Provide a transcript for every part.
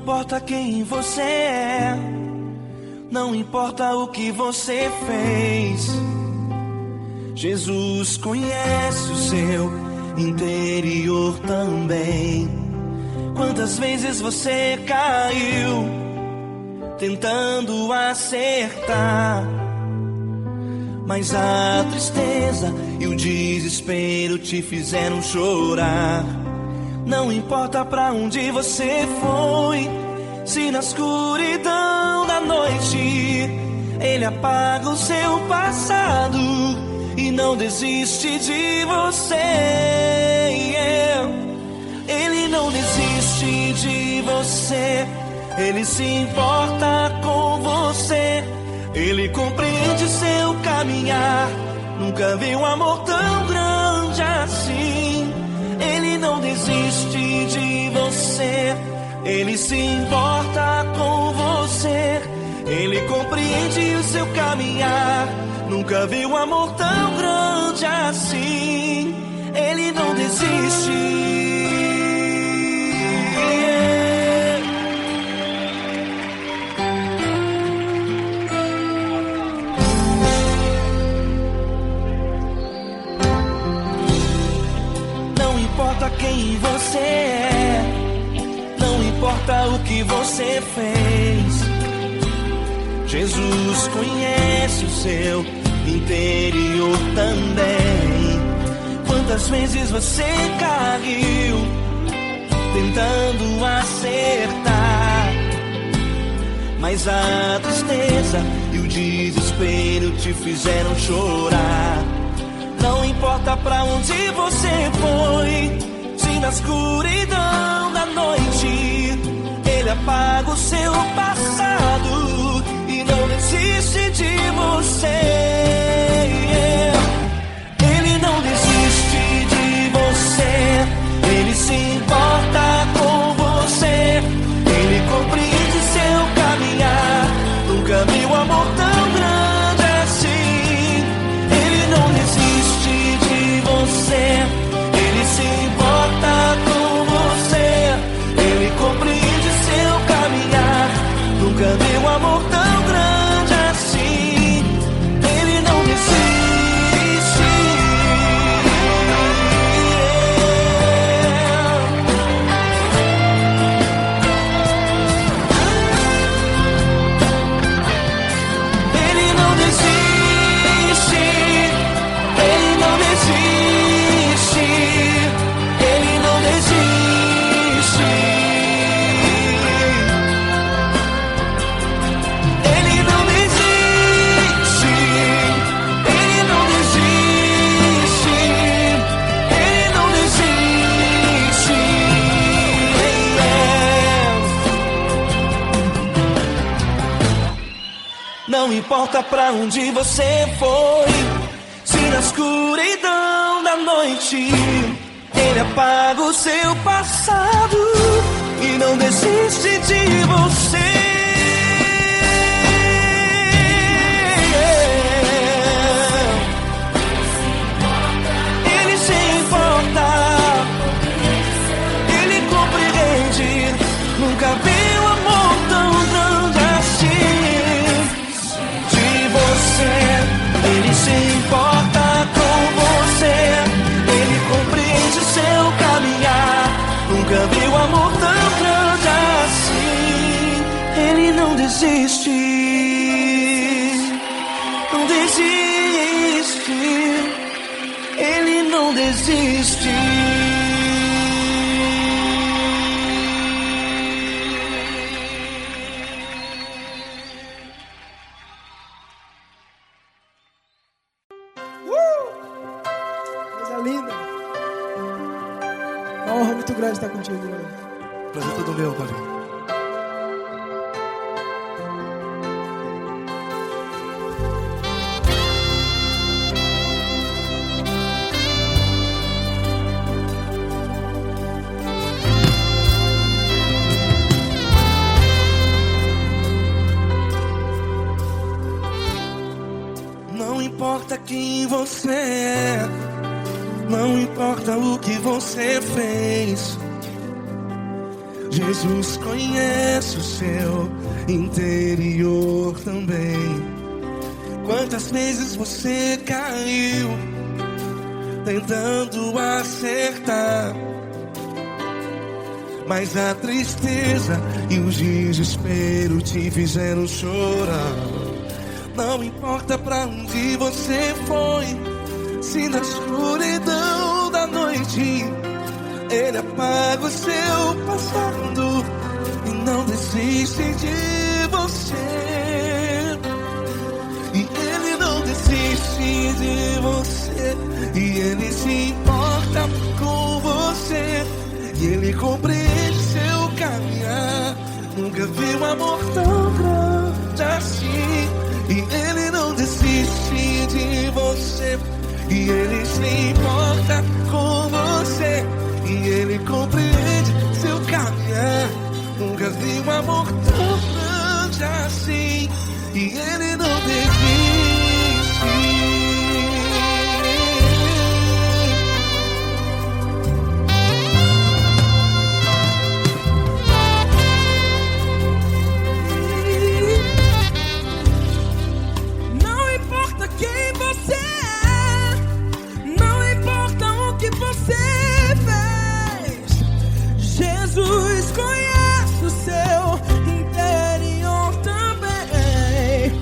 importa quem você é, não importa o que você fez, Jesus conhece o seu interior também. Quantas vezes você caiu tentando acertar, mas a tristeza e o desespero te fizeram chorar. Não importa pra onde você foi, se na escuridão da noite Ele apaga o seu passado e não desiste de você. Ele não desiste de você, Ele se importa com você, Ele compreende seu caminhar. Nunca vi um amor tão grande assim. Ele não desiste de você, Ele se importa com você, Ele compreende o seu caminhar. Nunca vi um amor tão grande assim. Ele não desiste. Não importa quem você é, não importa o que você fez, Jesus conhece o seu interior também. Quantas vezes você caiu tentando acertar, mas a tristeza e o desespero te fizeram chorar. Não importa pra onde você foi, se na escuridão da noite Ele apaga o seu passado e não desiste de você. Ele não desiste de você, Ele se importa com você, Ele compreende seu caminhar. Nunca vi um amor tão grande assim. Ele não desiste de você, Ele se importa com você, Ele compreende seu caminhar. Nunca vi um amor tão grande assim. Ele não desiste. Ele não desiste. Ele não desiste. Ele não desiste. Ele não desiste. Ele não desiste. Ele não desiste. Não importa pra onde você foi, se na escuridão da noite Ele apaga o seu passado e não desiste de você. Ele se importa, Ele compreende. Nunca vi um amor tão grande assim. De você, Ele se importa com você, Ele compreende seu caminhar. Nunca vi um amor tão grande assim. Ele não desiste, não desiste. Ele não desiste. Coisa linda. Uma honra muito grande estar contigo, Glória. Prazer todo meu, Paulinho. Não importa quem você é, não importa o que você fez, Jesus conhece o seu interior também. Quantas vezes você caiu tentando acertar, mas a tristeza e o desespero te fizeram chorar. Não importa pra onde você foi, se na escuridão da noite Ele apaga o seu passado e não desiste de você. E Ele não desiste de você, e Ele se importa com você, e Ele compreende seu caminhar. Nunca vi um amor tão grande assim. E Ele não desiste de você, e Ele se importa com você, e Ele compreende seu caminhar. Nunca vi um amor tão grande assim. E Ele não desiste. Não importa quem você é, não importa o que você fez, Jesus conhece o seu interior também.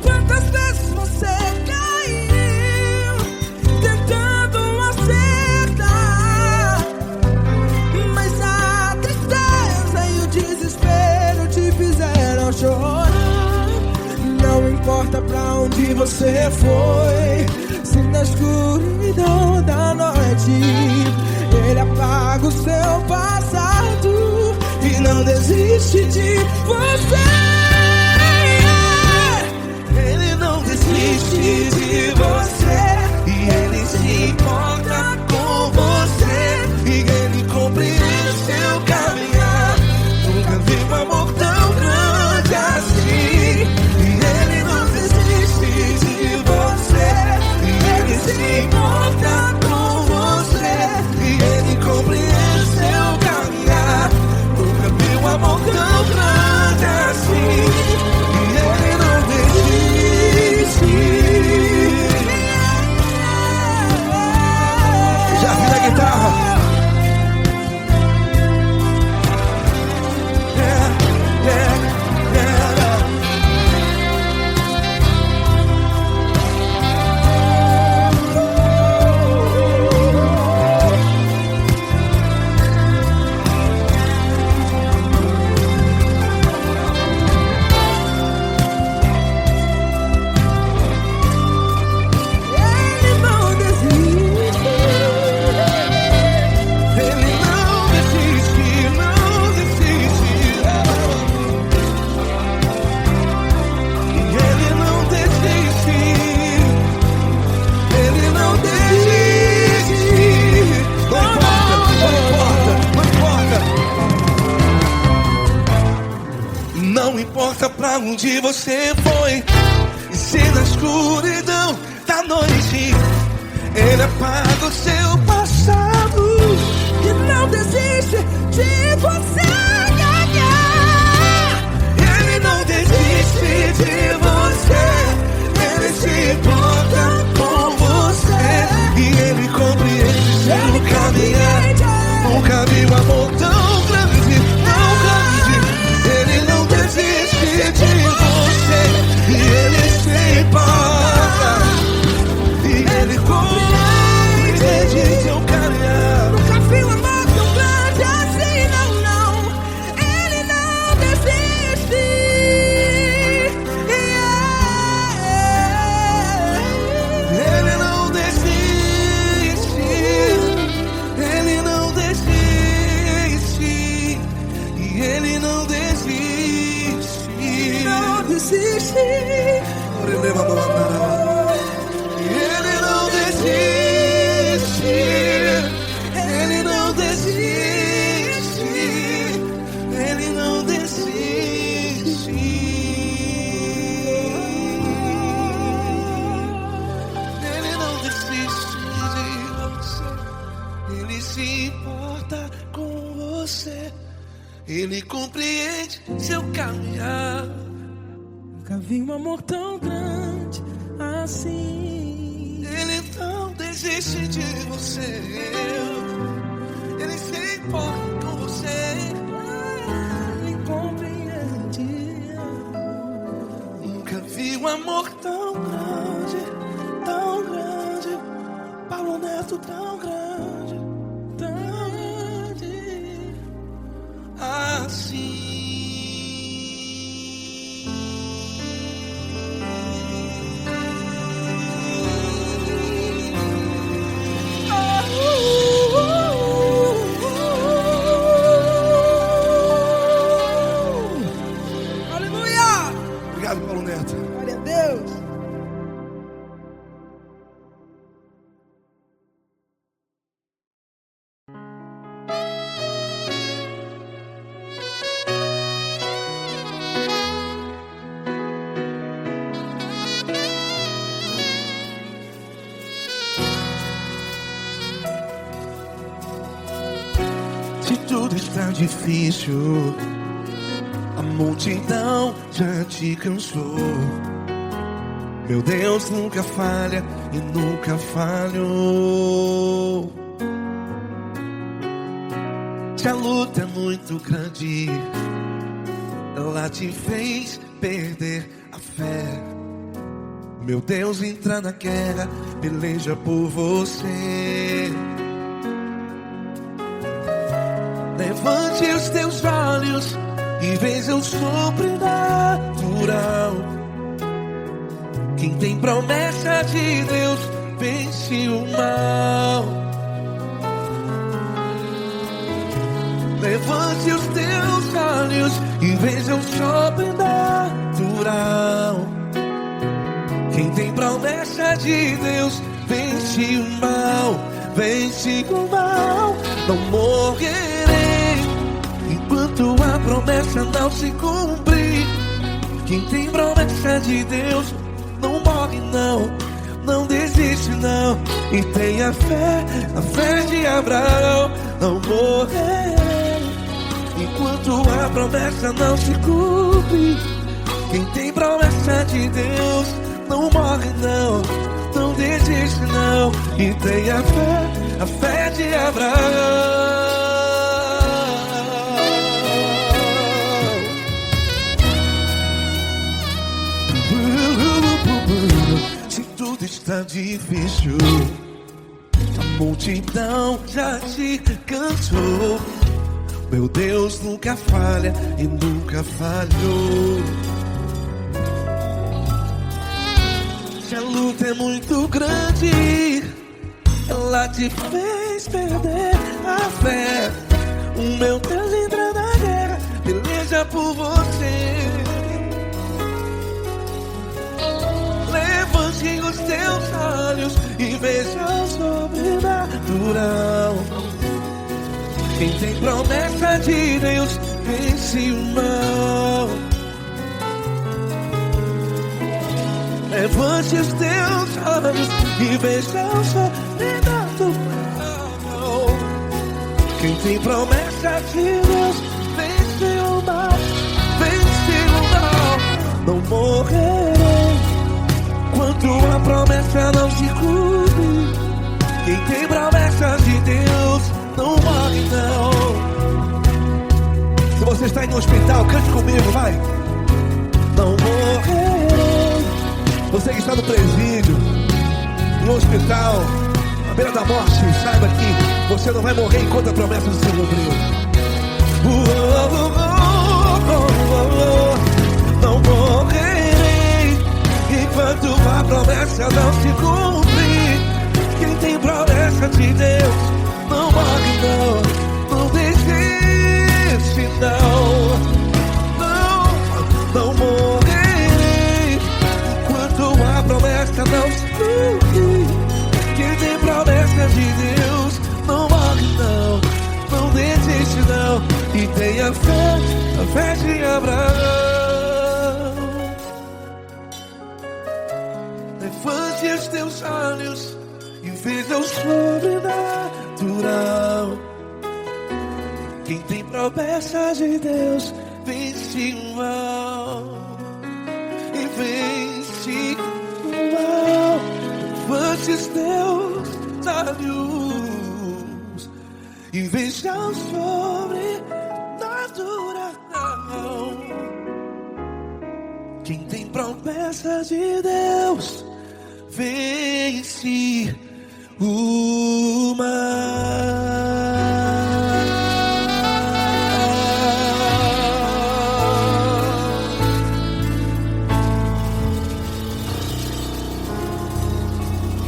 Quantas vezes você caiu tentando acertar, mas a tristeza e o desespero te fizeram chorar. Não importa pra onde você foi, se na escuridão da noite Ele apaga o seu passado e não desiste de você. Ele não desiste de você, e Ele se importa com você, e Ele compreende seu caminhar. Nunca vi um amor tão grande assim. E Ele não desiste de você, e Ele se importa com você, e Ele compreende seu caminhar. Nunca vi um amor tão grande assim. E Ele não desiste. Já vi a guitarra. Ele não desiste. Ele não desiste, não desiste. E Ele não desiste. Ele não desiste. Não importa, não importa, não importa. Não importa pra onde você foi, e se na escuridão da noite Ele apaga o seu passado E não desiste de você. Ele não desiste de você, Ele se importa com você, e Ele compreende seu caminhar. Nunca vi um amor tão grande, tão grande. Ele não desiste de você, e Ele se importa, e Ele compreende seu caminhar. Nunca vi um amor tão grande assim, não, não. Ele não desiste. Ele não desiste, Ele não desiste, e Ele não desiste. Não desiste. Ele não desiste, Ele não desiste, Ele não desiste. Ele não desiste de você, Ele se importa com você, Ele Nunca vi um amor tão grande assim. Ele não desiste de você. Ele se importa com você. Ele compreende. Nunca vi um amor tão grande, tão grande. Paulo Neto tão grande, assim. Aleluia! Obrigado, Paulo Neto. Glória a Deus. Se tudo está difícil, a multidão já te cansou. Meu Deus nunca falha e nunca falhou. Se a luta é muito grande, ela te fez perder a fé. Meu Deus entra na guerra, peleja por você. Levante os teus olhos e veja o sobrenatural. Quem tem promessa de Deus vence o mal. Levante os teus olhos e veja o sobrenatural. Quem tem promessa de Deus vence o mal. Vence o mal. Não morrerei enquanto a promessa não se cumprir. Quem tem promessa de Deus não morre não, não desiste não. E tenha fé, a fé de Abraão. Não morrerei enquanto a promessa não se cumpre. Quem tem promessa de Deus não morre não, não desiste não. E tenha fé, a fé de Abraão. Se tudo está difícil, a multidão já te cansou. Meu Deus nunca falha e nunca falhou. Se a luta é muito grande, ela te fez perder a fé. O meu Deus entra na guerra, peleja por você. Levante os teus olhos e veja o sobrenatural. Quem tem promessa de Deus vence o mal. Levante os teus olhos e veja o sobrenatural. Quem tem promessa de Deus vence o mal. Vence o mal. Não morrerei enquanto a promessa não se cumpre. Quem tem promessa de Deus não morre não. Se você está em um hospital, cante comigo, vai. Não morrerei. Você que está no presídio, no hospital, à beira da morte, saiba que você não vai morrer enquanto a promessa não se cumpriu. Não morrerei enquanto a promessa não se cumprir. Quem tem promessa de Deus não morre não, não desiste não. Não morrerei enquanto a promessa não se cumprir. Quem tem promessa de Deus não morre não, não desiste não. E tenha fé, a fé de Abraão. Levante os teus olhos e veja o sobrenatural. Quem tem promessa de Deus vence o mal. E vence o mal. Levantes teus olhos e veja o sobrenatural. Quem tem promessas de Deus vence o mal.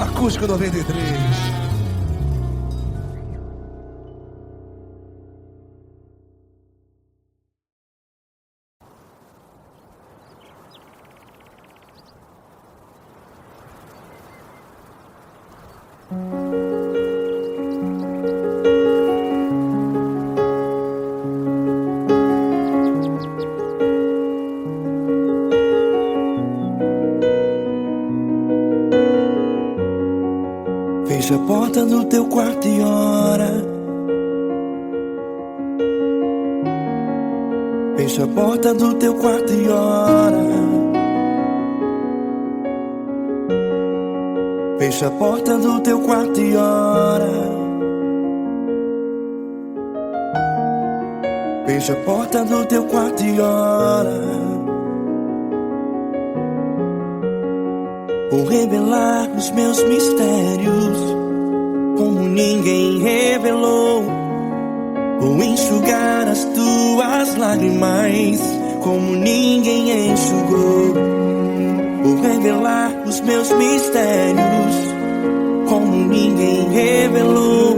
Acústico 93. Fecha a porta do teu quarto e ora. Fecha a porta do teu quarto e ora. Fecha a porta do teu quarto e ora. Fecha a porta do teu quarto e ora. Vou revelar os meus mistérios como ninguém revelou. Vou enxugar as tuas lágrimas como ninguém enxugou. Vou revelar os meus mistérios como ninguém revelou.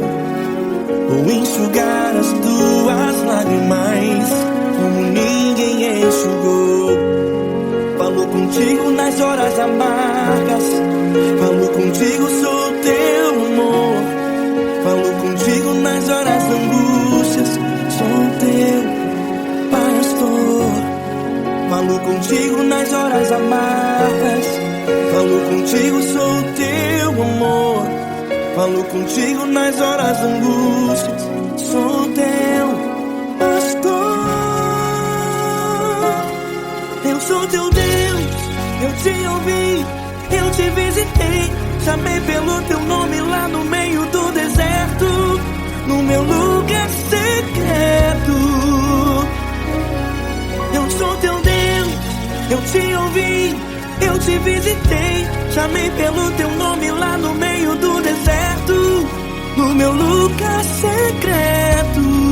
Vou enxugar as tuas lágrimas como ninguém enxugou. Falo contigo nas horas amargas, falo contigo, sou teu amor. Falo contigo nas horas angústias, sou teu pastor. Falo contigo nas horas amargas, falo contigo, sou teu amor. Falo contigo nas horas angústias, sou teu pastor. Eu sou teu Deus, eu te ouvi, eu te visitei. Chamei pelo teu nome lá no meio do deserto, no meu lugar secreto. Eu sou teu Deus, eu te ouvi, eu te visitei. Chamei pelo teu nome lá no meio do deserto, no meu lugar secreto.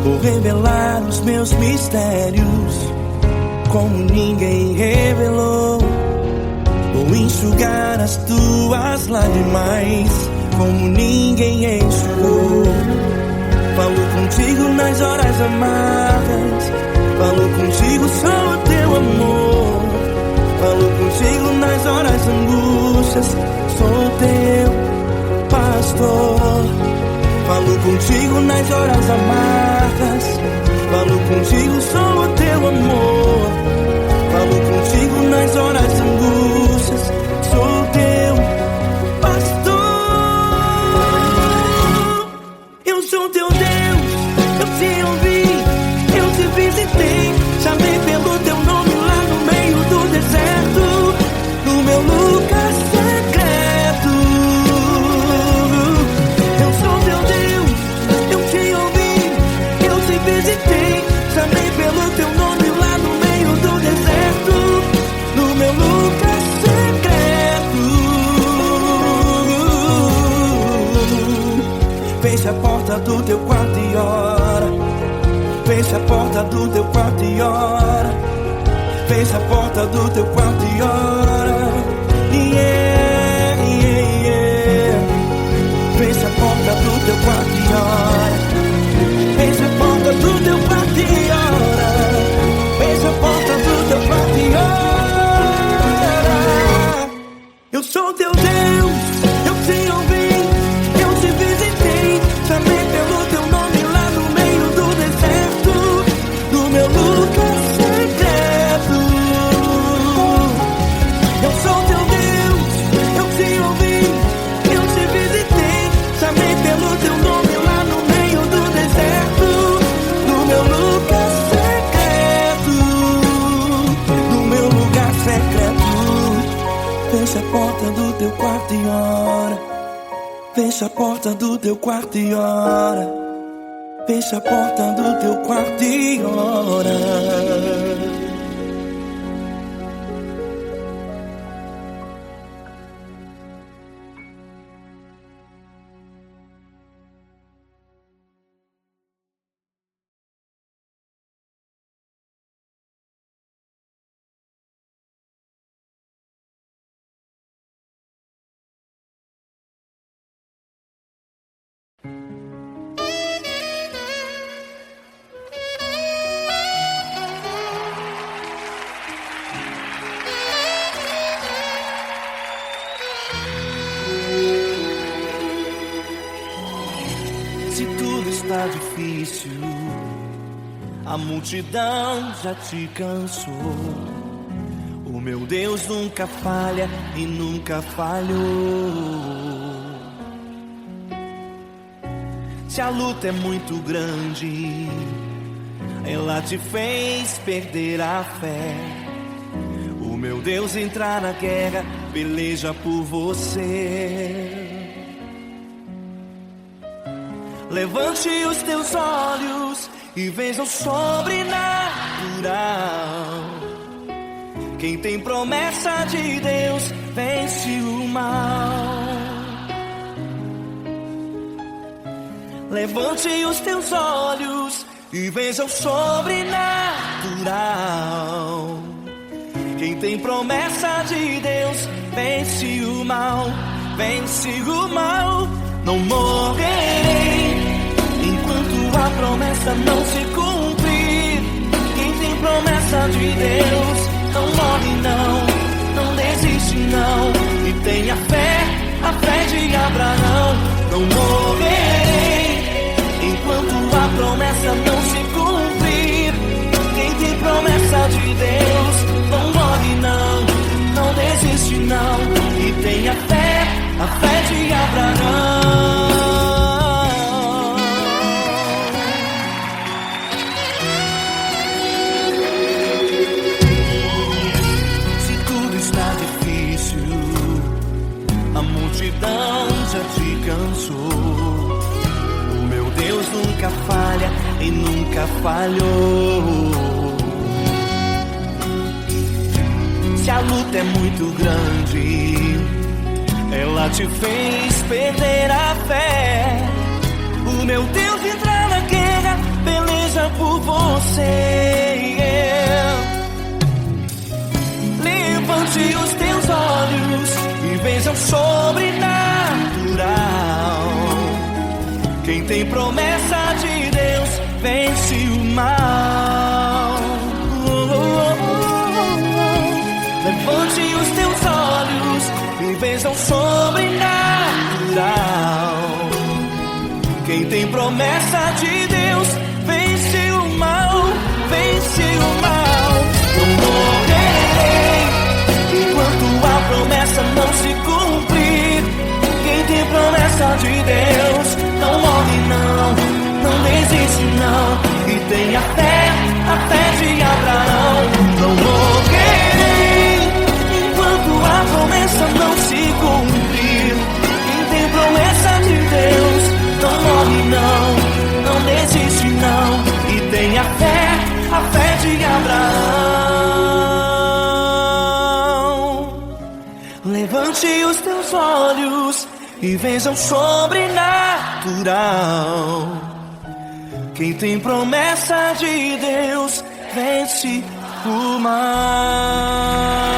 Vou revelar os meus mistérios como ninguém revelou. Vou enxugar as tuas lágrimas como ninguém enxugou. Falo contigo nas horas amargas, falo contigo, sou teu amor. Falo contigo nas horas angústias, sou teu pastor. Falo contigo nas horas amargas, falo contigo, sou o teu amor. Falo contigo nas horas angústias, sou teu pastor. Eu sou teu Deus, eu te ouvi, eu te visitei. Chamei pelo teu nome lá no meio do deserto, no meu lugar secreto. Eu sou teu Deus, eu te ouvi, eu te visitei. Chamei pelo teu nome lá no meio do deserto, no meu lugar secreto. Fecha a porta do teu quarto e ora. Fecha a porta do teu quarto e ora. Fecha a porta do teu quarto e ora. Yeah, yeah, yeah. Fecha a porta do teu quarto e ora. Fecha a porta do teu quarto e ora. Fecha a porta do teu quarto e ora. Eu sou teu Deus, eu te ouvi, eu te visitei. Chamei pelo teu nome lá no meio do deserto, no meu lugar secreto. Fecha a porta do teu quarto e ora. Fecha a porta do teu quarto e ora. Se tudo está difícil, a multidão já te cansou. O meu Deus nunca falha e nunca falhou. Se a luta é muito grande, ela te fez perder a fé. O meu Deus entra na guerra, peleja por você. Levante os teus olhos e veja o sobrenatural. Quem tem promessa de Deus vence o mal. Levante os teus olhos e veja o sobrenatural. Quem tem promessa de Deus vence o mal. Vence o mal. Não morrerei enquanto a promessa não se cumprir. Quem tem promessa de Deus não morre não desiste não. E tenha fé, a fé de Abraão. Não morrerei enquanto a promessa não se cumprir. Quem tem promessa de Deus não morre não desiste não. E tenha fé, a fé de Abraão. Se tudo está difícil, a multidão já te cansou. O meu Deus nunca falha e nunca falhou. Se a luta é muito grande, ela te fez perder a fé. O meu Deus entra na guerra, peleja por você. Levante os teus olhos e veja o sobrenatural. Quem tem promessa de Deus vence o mal. Levante os teus olhos e veja o sobrenatural. Quem tem promessa de Deus vence o mal. Vence o mal. Não morrerei enquanto a promessa não se cumprir. Quem tem promessa de Deus não morre não desiste não. E tenha fé, a fé de Abraão. Não morrerei enquanto a promessa não se cumprir. Quem tem promessa de Deus não morre não desiste não. E tenha fé, a fé de Abraão. Levante os teus olhos e veja o sobrenatural. Quem tem promessa de Deus vence o mal.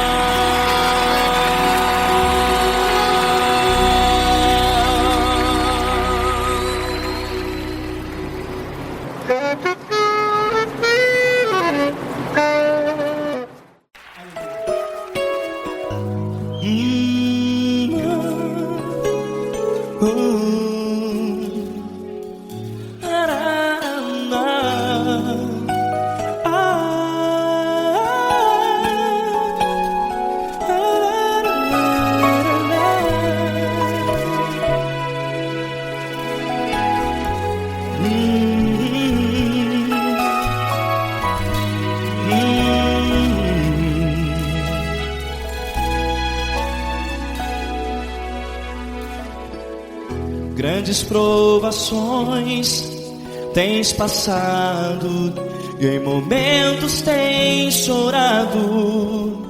grandes provações tens passado, e em momentos tens chorado,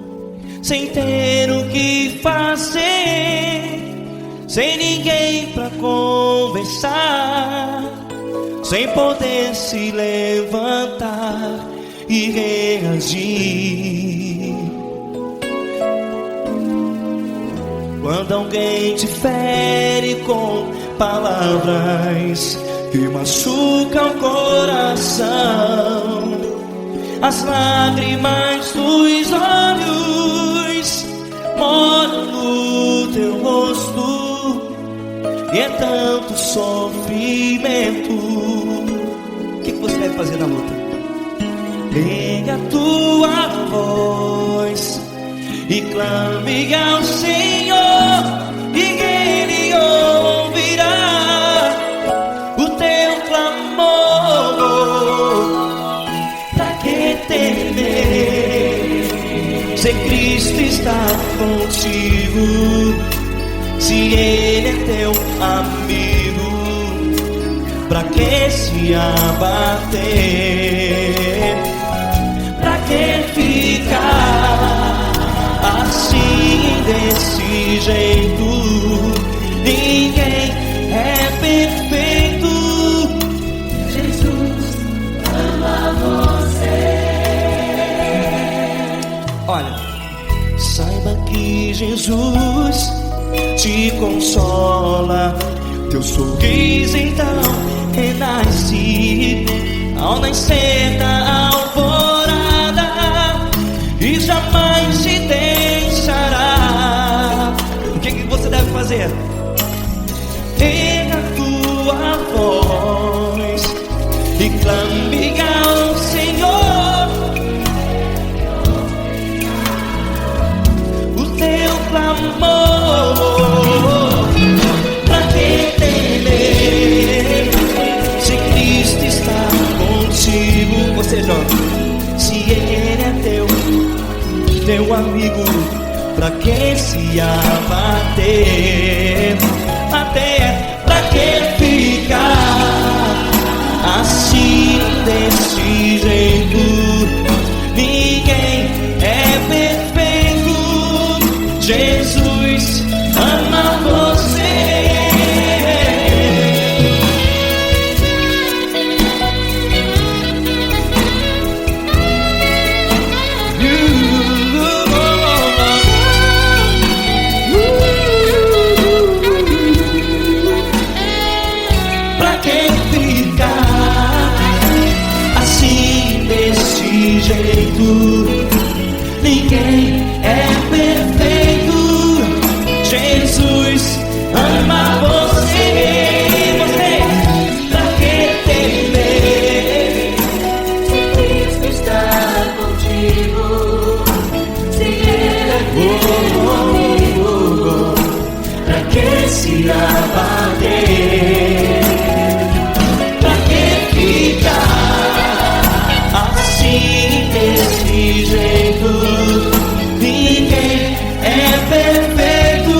sem ter o que fazer, sem ninguém pra conversar, sem poder se levantar e reagir. Quando alguém te fere com palavras que machucam o coração, as lágrimas dos olhos moram no teu rosto, e é tanto sofrimento. O que você deve fazer na luta? Pega a tua voz e clame ao Senhor, e Ele ouvirá o teu clamor. Pra que temer, se Cristo está contigo, se Ele é teu amigo? Pra que se abater? Pra que ficar assim, desse jeito? Ninguém é perfeito. Jesus ama você. Olha, saiba que Jesus te consola, teu sorriso então renasce ao nascer da alvorada, e jamais te deixará. O que você deve fazer? Pega a tua voz e clame ao Senhor, o teu clamor. Pra que temer, se Cristo está contigo? Você joga. Se Ele é teu amigo, pra que se abater? Até pra que ficar assim, desse jeito? Ninguém é perfeito. Jesus ama você. Ninguém é perfeito. Jesus ama você. Você, pra que temer, se Cristo está contigo, se Ele é teu amigo? Pra que se abater? Pra que ficar assim, desse jeito? Ninguém é perfeito.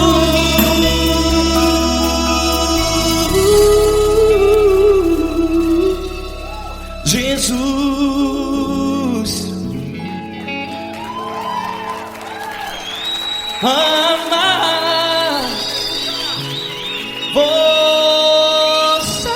Jesus ama você.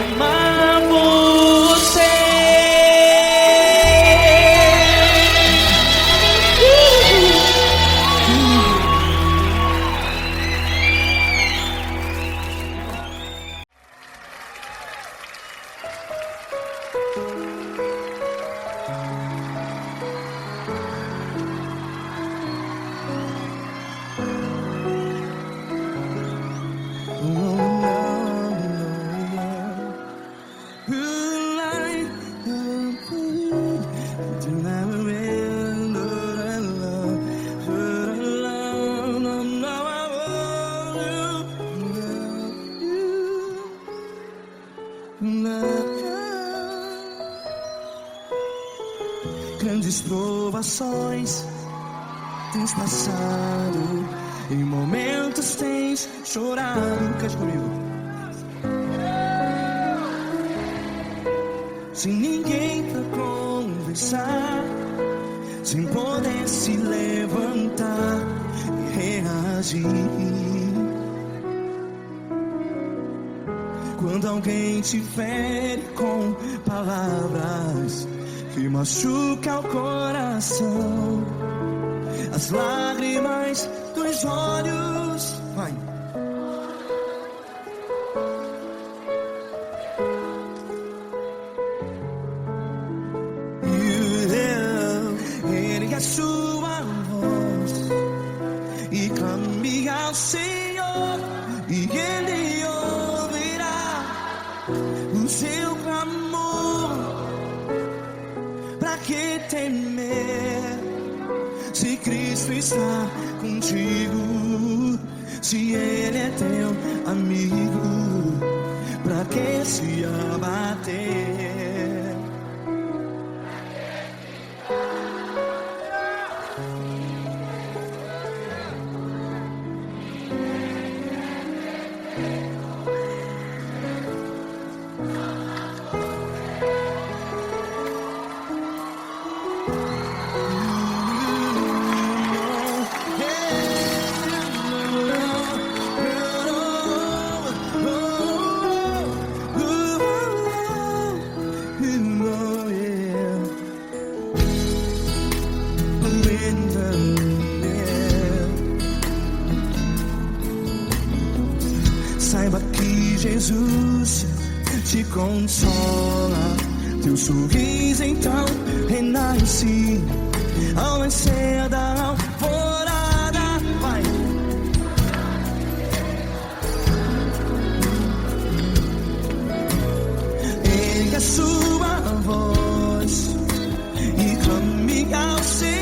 Amar você. Grandes provações tens passado, em momentos tens chorado. Cante comigo. Sem ninguém pra conversar, sem poder se levantar e reagir. Quando alguém te fere com palavras que machuca o coração, as lágrimas dos olhos, vai. Ergue a sua voz e clame ao Senhor, e Ele ouvirá o seu clamor. Pra que temer, se Cristo está contigo? Se Ele é teu amigo, pra que se abater? Saiba que Jesus te consola, teu sorriso então renasce ao nascer da alvorada. Vai. Ergue a sua voz e clame ao Senhor.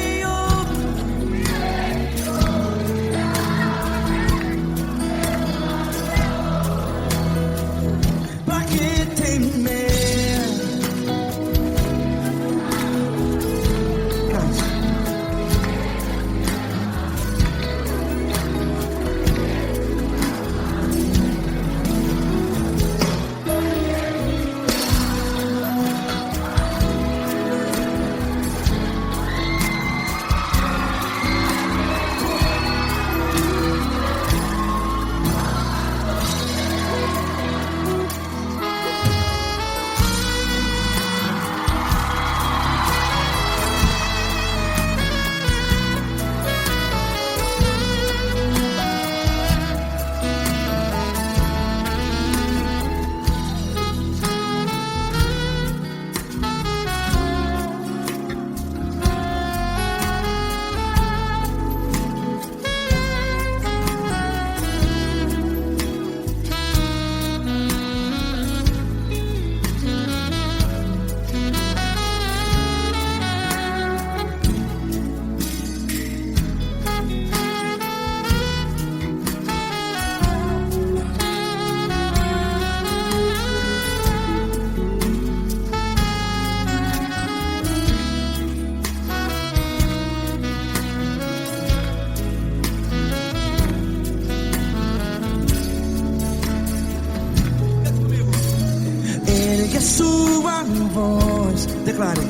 A sua voz, declare.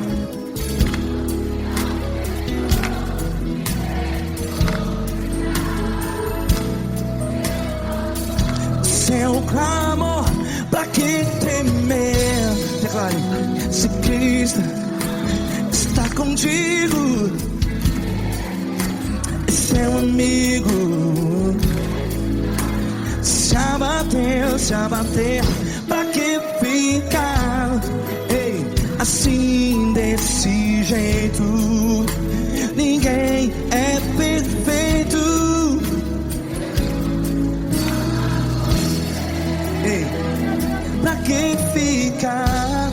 Seu clamor, pra que temer? Declare. Se Cristo está contigo, é seu amigo. Se abater, pra que ficar, ei, assim desse jeito? Ninguém é perfeito. Ei, pra que ficar?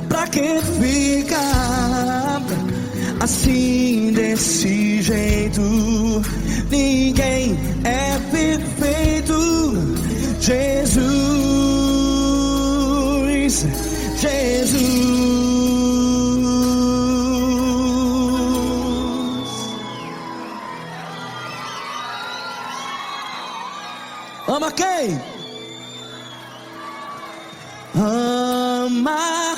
Pra Pra que ficar assim desse jeito? Ninguém é perfeito. Jesus, Jesus. Ama quem? Ama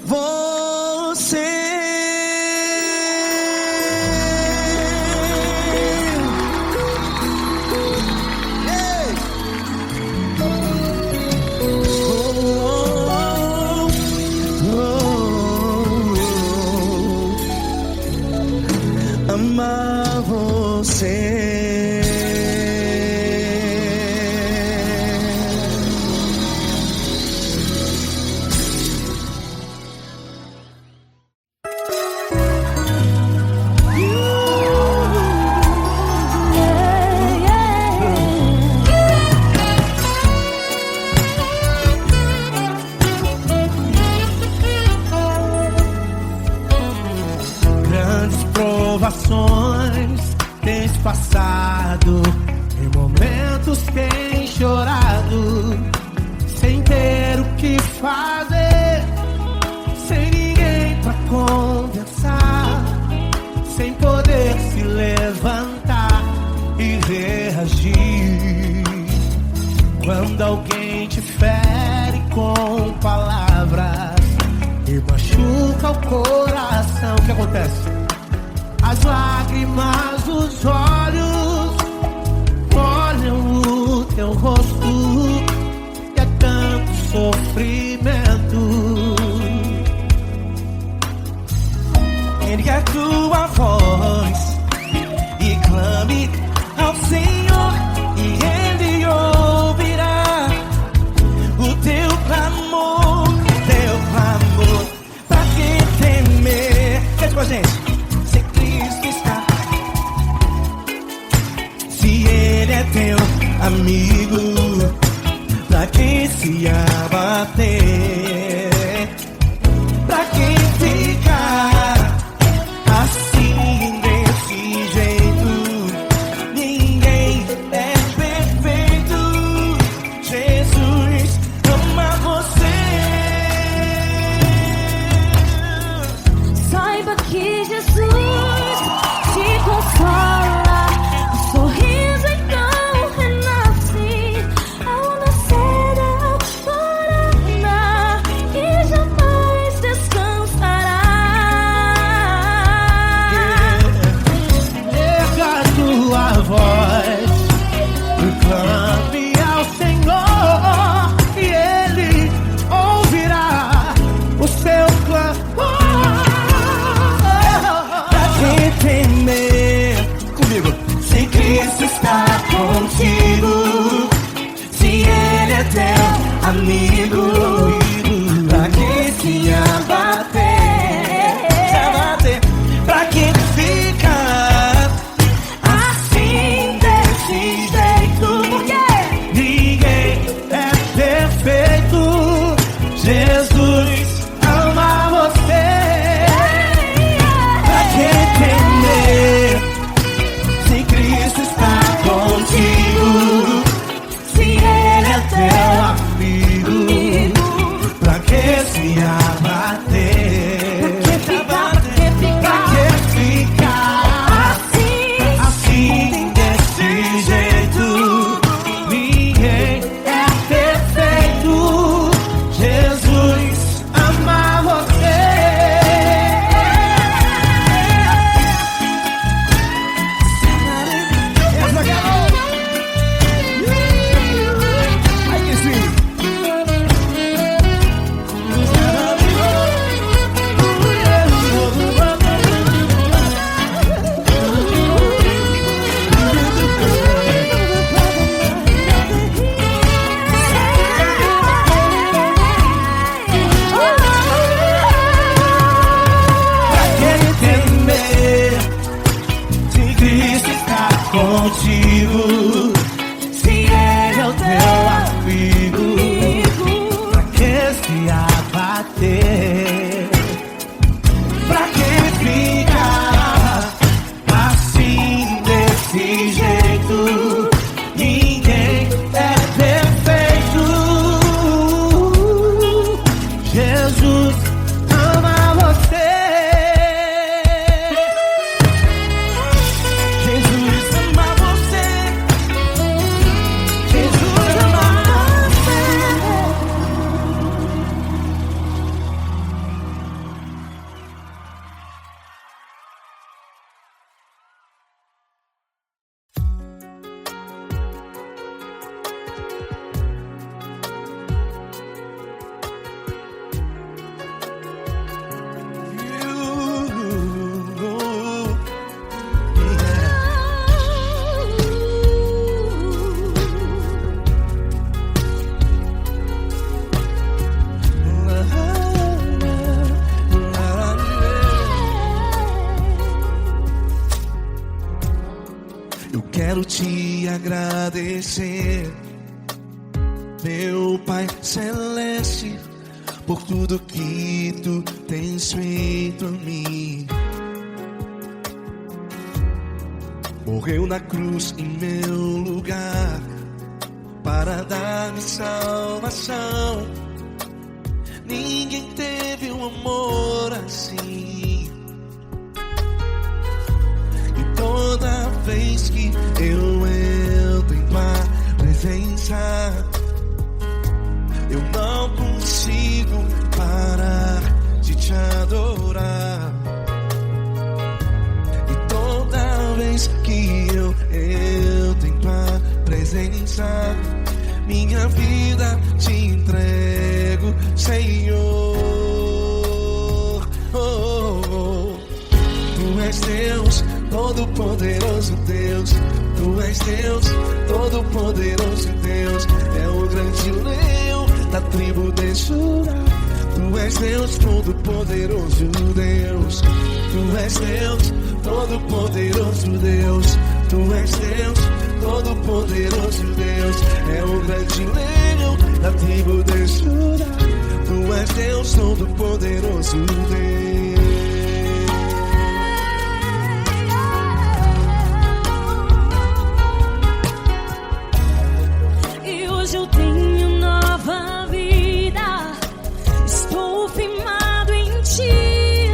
você. Ei. Ama você. Provações tens passado, em momentos tens chorado, sem ter o que fazer, sem ninguém pra conversar, sem poder se levantar e reagir. Quando alguém te fere com palavras e machuca o coração, o que acontece? As lágrimas dos olhos molham o teu rosto, e é tanto sofrimento. Ergue a tua voz e clame ao Senhor, e Ele ouvirá o teu clamor, teu clamor. Pra que temer? Cante com a gente. Ele é teu amigo, pra quem se abater, pra quem ficar assim desse jeito. Ninguém é perfeito. Jesus ama você. Saiba que Jesus te consola. Contigo, se Ele é teu amigo, pra que se abater, pra que ficar assim desse jeito? Porque ninguém é perfeito. Jesus ama você. Pra que temer, se Cristo está contigo? Se Ele é teu amigo, pra que se abater? Pra que ficar assim desse jeito? Ninguém é perfeito. Jesus ama você. Contigo, se Ele é o teu amigo, pra que se abater? quero te agradecer, meu Pai Celeste, por tudo que tu tens feito a mim. Morreu na cruz em meu lugar para dar-me salvação. Ninguém teve um amor assim. E toda vez que eu entro em tua presença, eu não consigo parar de te adorar. E toda vez que eu entro em tua presença, minha vida te entrego, Senhor. Tu és Deus, Todo-Poderoso Deus. Tu és Deus, Todo-Poderoso Deus. É o grande leão da tribo de Judá. Tu és Deus, Todo-Poderoso Deus. Tu és Deus, Todo-Poderoso Deus. Tu és Deus, Todo-Poderoso Deus. É o grande leão da tribo de Judá. Tu és Deus, Todo-Poderoso Deus. E hoje eu tenho nova vida. Estou firmado em ti.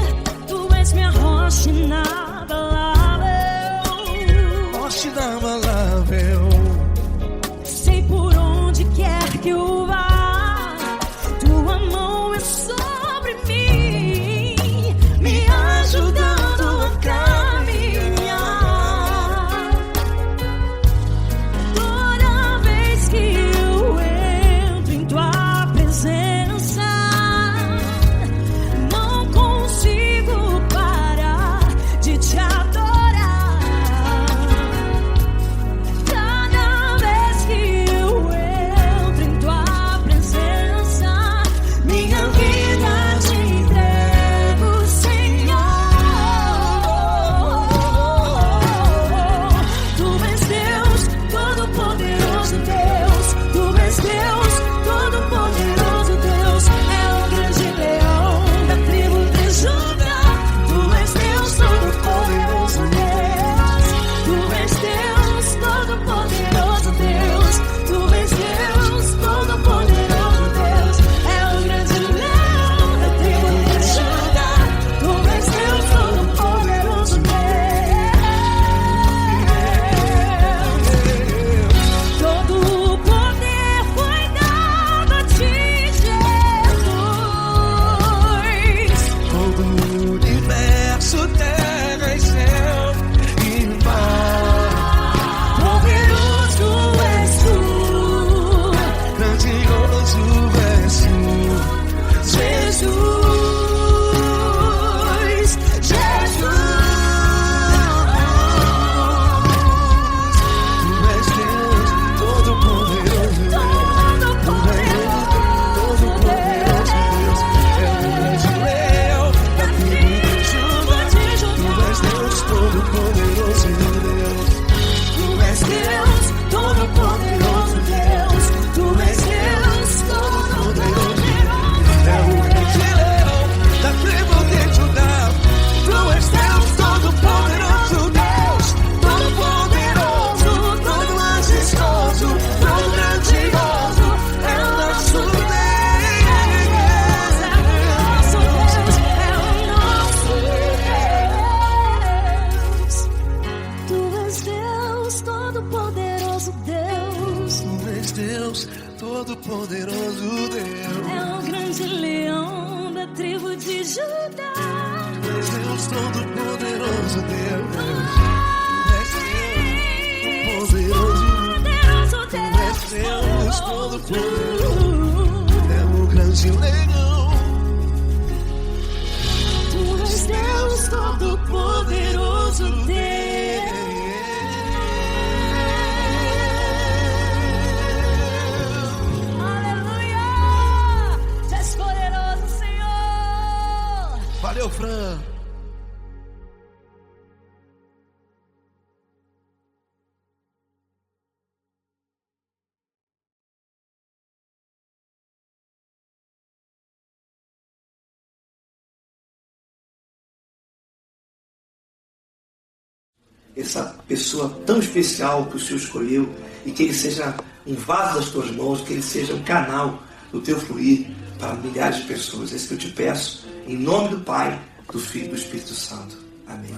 Tu és minha rocha inabalável. Rocha inabalável. Sei por onde quer que eu vá, tua mão é sobre mim, me ajudando a caminhar. Toda vez que eu entro em tua presença, não consigo parar de te adorar. Cada vez que eu entro em tua presença, minha vida te entrego, Senhor. Tu és Deus, Todo-Poderoso Deus. Tu és Deus, Todo-Poderoso Deus. É o grande leão da tribo de Judá. Tu és Deus, Todo-Poderoso Deus. Tu és Deus, Todo-Poderoso Deus. Tu és Deus, Todo-Poderoso Deus. É o grande leão da tribo de Judá. Tu és Deus, Todo-Poderoso Deus. Todo o poder foi dado a ti, Jesus. Todo o universo, terra e céu e mar. Poderoso és tu, Grandioso és tu, Jesus. Jesus. Tu és Deus, Todo-Poderoso Deus. Tu és Todo-Poderoso Deus. É o grande leão da tribo de Judá. Tu és Deus, Todo-Poderoso Deus. Tu és Deus, Todo-Poderoso Deus. Tu és Deus, Todo-Poderoso. É o grande leão da tribo de Judá. Tu és Deus, Todo-Poderoso Deus. Todo-Poderoso, todo majestoso, todo grandioso. É o nosso Deus. Tu és Deus, Todo-Poderoso Deus. Tu és Deus, Todo-Poderoso Deus. É o grande leão da tribo de Judá. Tu és Deus, Todo-Poderoso Deus. Tu és Deus, Todo-Poderoso. Poderoso Tu és Deus, Deus. Todo-Poderoso. É o grande leão. Tu és Deus, Todo-Poderoso Deus. Aleluia! Tu és poderoso, Senhor. Valeu, Fran. essa pessoa tão especial que o Senhor escolheu, e que ele seja um vaso das tuas mãos, que ele seja um canal do teu fluir para milhares de pessoas. É isso que eu te peço, em nome do Pai, do Filho e do Espírito Santo. Amém.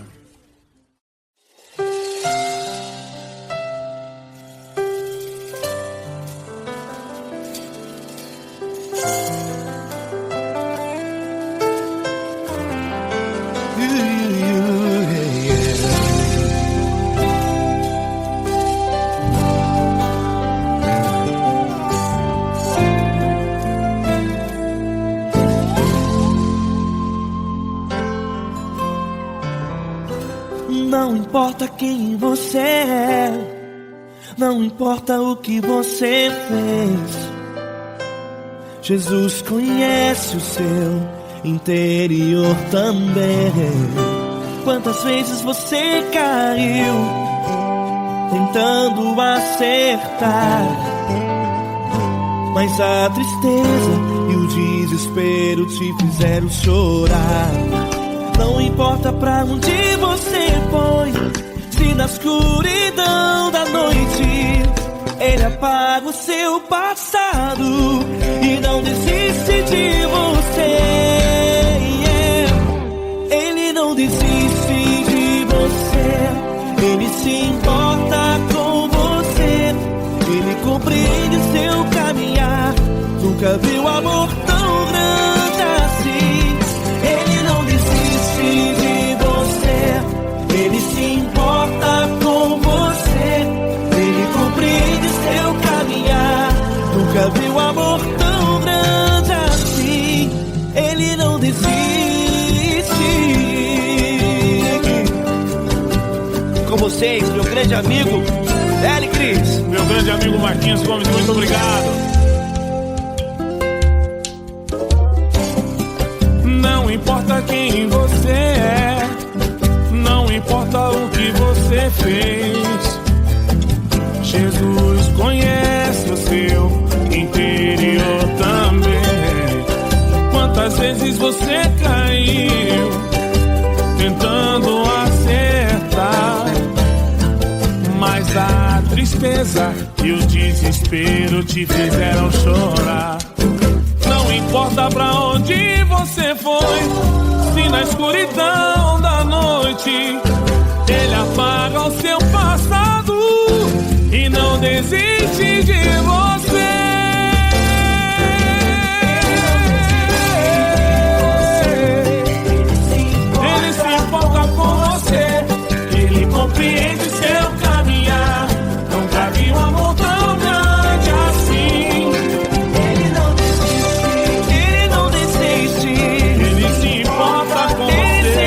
Não importa quem você é, não importa o que você fez, Jesus conhece o seu interior também. Quantas vezes você caiu tentando acertar, mas a tristeza e o desespero te fizeram chorar. Não importa pra onde você foi, se na escuridão da noite Ele apaga o seu passado e não desiste de você. Ele não desiste de você, Ele se importa com você, Ele compreende seu caminhar. Nunca viu amor tão grande assim. Ele não desiste de você, Ele se importa com você, Ele compreende seu caminhar. Nunca viu amor tão grande assim. Ele não desiste. Com vocês, meu grande amigo L. Cris, meu grande amigo Marquinhos Gomes, muito obrigado. Não importa quem você é, não importa o que você fez, Jesus conhece o seu interior também. Quantas vezes você caiu tentando acertar, mas a tristeza e o desespero te fizeram chorar. Não importa pra onde você foi, se na escuridão da noite Ele apaga o seu passado e não desiste de você. Ele se importa com você, Ele compreende seu caminhar. Nunca vi um amor tão grande assim. Ele não desiste, Ele não desiste. Ele se importa com você,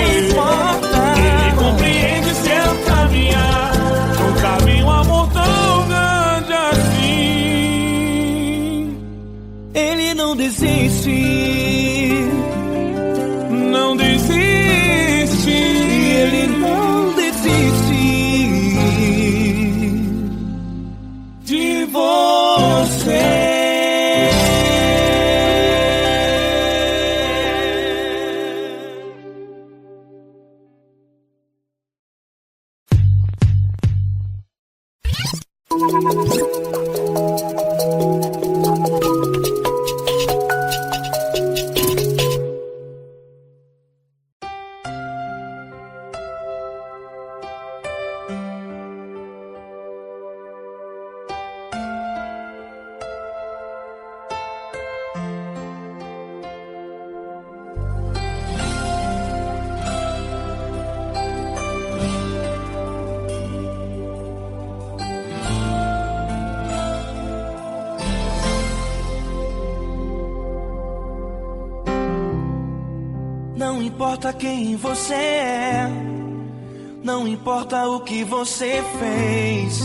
Ele compreende seu caminhar. Nunca vi um amor tão grande assim. Ele não desiste, não desiste. Ele não desiste de você. Não importa quem você é, não importa o que você fez,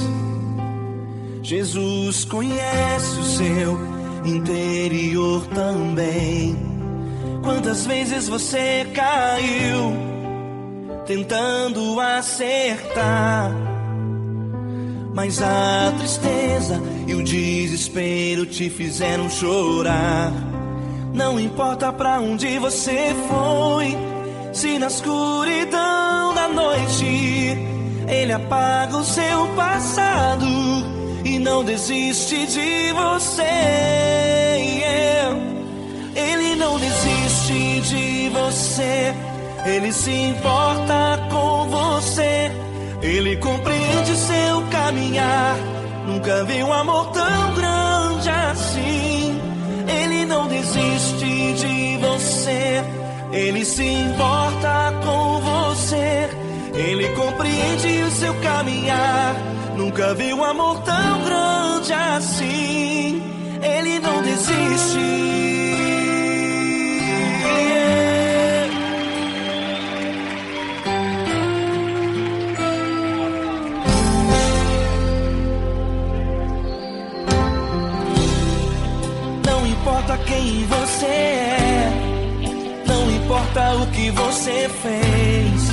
Jesus conhece o seu interior também. Quantas vezes você caiu tentando acertar, mas a tristeza e o desespero te fizeram chorar. Não importa pra onde você foi, se na escuridão da noite Ele apaga o seu passado e não desiste de você. Ele não desiste de você. Ele se importa com você. Ele compreende seu caminhar. Nunca vi um amor tão grande assim. Ele não desiste de você. Ele se importa com você. Ele compreende o seu caminhar. Nunca vi um amor tão grande assim. Ele não desiste. Não importa quem você é, não importa o que você fez,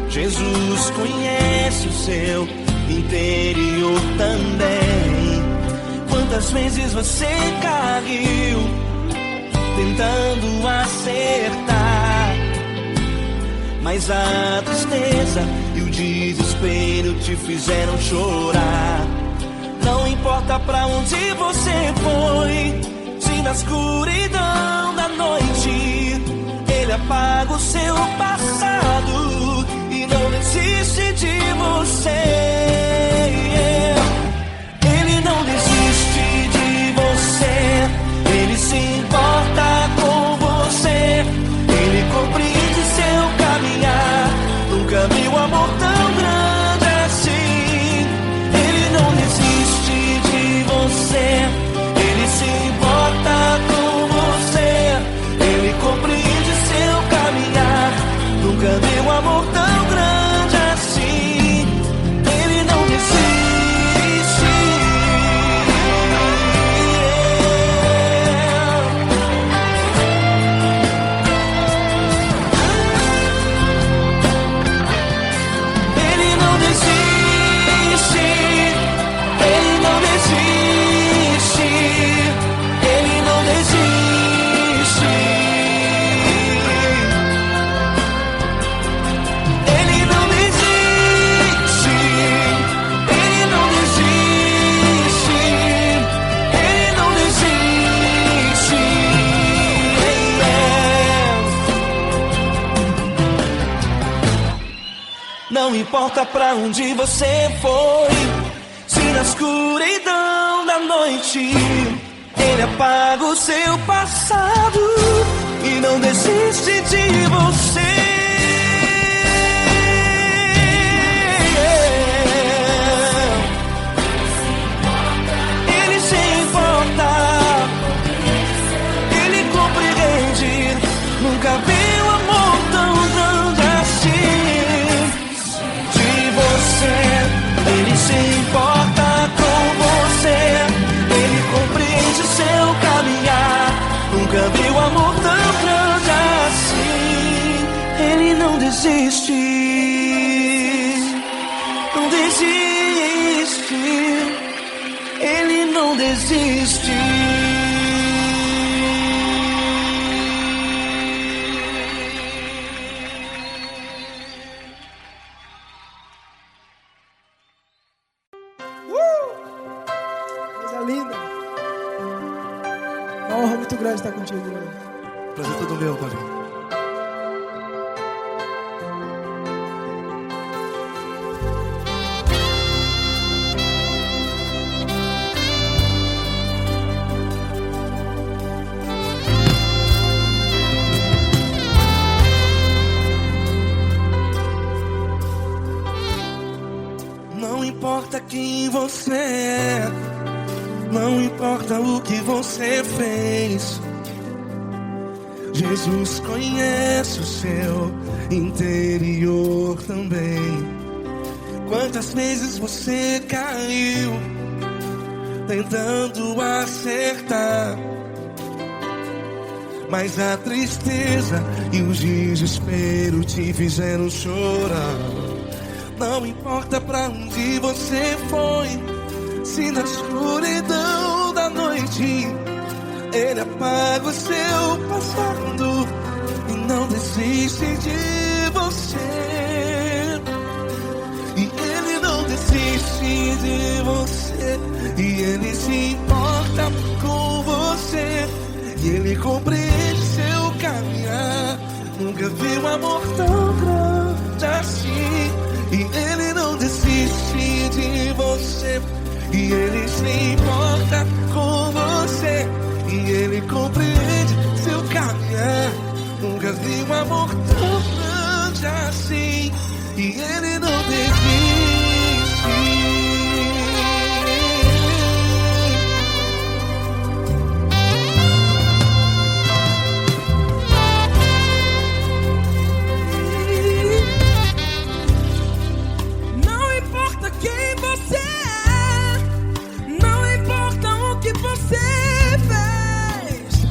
Jesus conhece o seu interior também. Quantas vezes você caiu tentando acertar, mas a tristeza e o desespero te fizeram chorar. Não importa pra onde você foi, se na escuridão da noite Ele apaga o seu passado e não desiste de você. Ele não desiste de você. Ele se importa com você. Ele compreende seu caminhar. Nunca vi um amor tão grande assim. Ele não desiste de você. Ele se importa com você. Ele compreende seu caminhar. Nunca vi um amor tão grande assim. Ele não desiste. Ele não desiste. Ele não desiste. Ele não desiste. Ele não desiste. Ele não desiste. Ele não desiste. Não importa pra onde você foi, se na escuridão da noite Ele apaga o seu passado e não desiste de você. Ele se importa, Ele compreende. Nunca vi um amor tão grande assim de você. Ele se importa com você. Ele compreende seu caminhar. Nunca vi um amor tão grande assim. Ele não desiste. Não desiste. Ele não desiste. Coisa linda. Uma honra muito grande estar contigo, Glória. Prazer todo meu, Paulinho. Não importa quem você é, não importa o que você fez, Jesus conhece o seu interior também. Quantas vezes você caiu tentando acertar, mas a tristeza e o desespero te fizeram chorar. Não importa pra onde você foi, se na escuridão da noite Ele apaga o seu passado e não desiste de você. de você, e Ele se importa com você, e Ele compreende seu caminhar. Nunca vi um amor tão grande assim, e Ele não desiste de você, e Ele se importa com você, e Ele compreende seu caminhar. Nunca vi um amor tão grande assim, e Ele não desiste. Não importa quem você é, não importa o que você fez,